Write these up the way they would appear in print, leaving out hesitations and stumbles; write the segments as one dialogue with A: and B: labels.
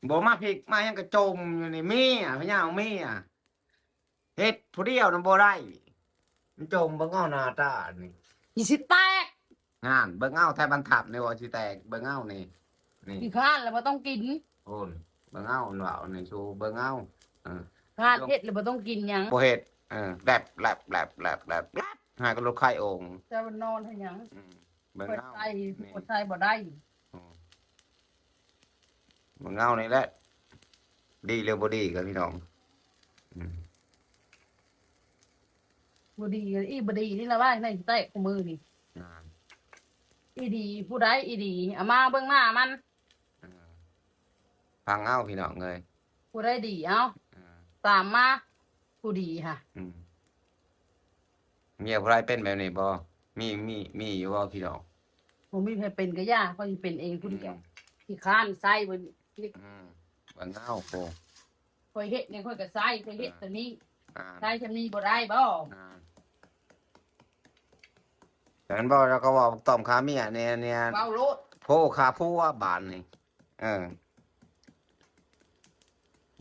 A: บ่มาพริกมายังกระจมอยู่นี่มีอ่ะพะยาวมีอ่ะเฮ็ดผู้เดียวนำบ่ได้มันจมเบิ่งเอาหน้าตานี่
B: อีสิแตก
A: งานเบิ่งเอาแทบบรรทัดนี่ว่าสิแตกเบิ่งเอานี่นี่
B: อีข้านแล้วบ่ต้องกิน
A: โอนเบิ่งเอาเว้านี่ชูเบิ่งเอาเออ
B: ข้านเฮ็ดแล้วบ่ต้องกินหยัง
A: บ่เฮ็ดแลบแลบแลบแลบแลบแลบหาก็ลดไข้องค์
B: จะมานอนให้หยัง
A: เบิ่ง
B: เปิด
A: เอา
B: ใส่
A: นี่
B: เปิดใส่บ่ได้
A: เบิ่งเอานี่แหละดีหรือบ่ดีกันพี่น้อง
B: บ่ดีอีบ่ดีนี่ละว่าในแตกมือนี่
A: อ่า
B: อีดีผู้ใดอีดีเอามาเบิ่งหน้ามัน
A: ฟังเอาพี่น้องเอ้ย
B: ผู้ใดดีเอาตามมาผู้ดีค่ะ
A: เมียผู้ใดเป็นแบบนี้บ่มีอยู่บ่พี่น้อง
B: ผมมีใครเป็นก็ย่าก็สิเป็นเองผู้เดียวที่ข้านใส่บ่
A: เบิ่งเอาโค
B: ค่อยเฮ็ดเนี่ยค่อยก็ใส่ค่อยเฮ็ดตัวนี้
A: อ่า
B: ใส่จำนี้บ่ได้บ่
A: แต่นั้นบ่เราก็ว่าต้อมขาเมียเนี่ย
B: เว้าโลด
A: โพขาผัวบานนี่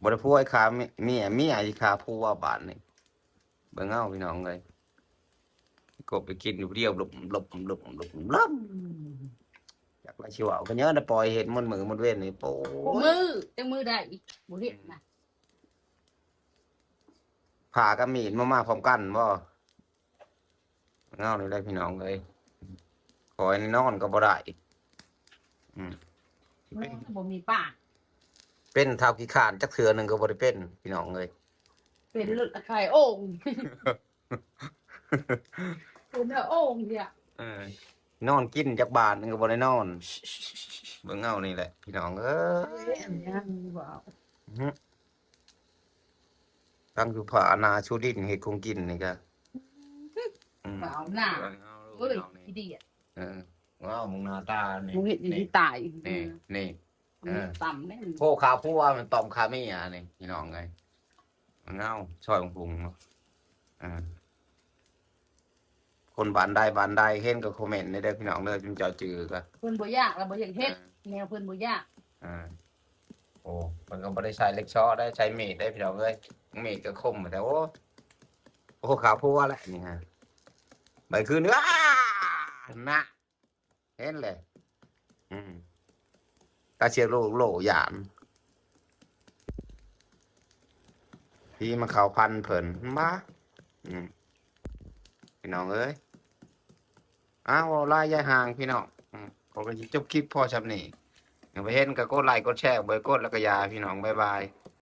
A: บ่ได้ผัวไอ้ขาเมียอีขาผัวบานนี่เบิ่งเอาพี่น้องเอ้ยกบไปกินอยู่ผู้เดียวหลบอยากละสิเว้าก็เยอะนะปล่อยเฮ็ดมันมือมันเว้นนี่โป้
B: มือจังมือได้บ่เฮ็ดนะ
A: ผ่ากับมีดมาพร้อมกันบ่เงานี่ได้พี่น้องเอ้ยขอให้นอนก็บ่ได้เป็น
B: บ่มีปาก
A: เป็นเท่ากี่ขานจักเทื่อหนึงก็บ่ได้เป็นพี่น้องเอ้ย
B: เป็นเลือดไข่โอ่งเป็นโอ่งเนี่ย
A: นอนกินจักบาทหนึงก็บ่ได้นอนเบิ่งเอานี่แหละพี่น้องเอ้ย
B: ยังบ่เอา
A: ตั้งอยู่ผานาชูดินเฮ็ดคงกินนี่ก็
B: บ่เอาหน้าเอ้ยอีเดีย
A: ว้าวมึงหน้าตานี่
B: มึงเห็นอยู่ที่ตาย
A: นี่
B: ต่ำแน่
A: โพขาผัวมันตอมขาเมียนี่พี่น้องเอ้ยเงาช่อยของพุงเนาะคนบ้านใดเห็นก็คอมเมนต์ได้เด้อพี่น้องเด้อจุนเจ้าจือก็
B: เพิ่นบ่ยากแล้วบ่อยากเฮ็ดแนวเพิ่นบ่ยาก
A: โอ้มันก็บ่ได้ใช้เล็กช้อได้ใช้มีดได้พี่น้องเอ้ยมีดก็คมแต่โอ้ขาผัวแหละนี่ฮะใบคืนอ้านะเห็นเลยกาเชียโลหยานพี่มาเข้าพันเพิ่นมาพี่น้องเอ้ยอ้าวลายยายห่างพี่น้องขอกันจบคลิปพอชำนี่ไปเห็นก็กดไลค์กดแชร์บ่กดแล้วก็ยาพี่น้องบ๊ายบาย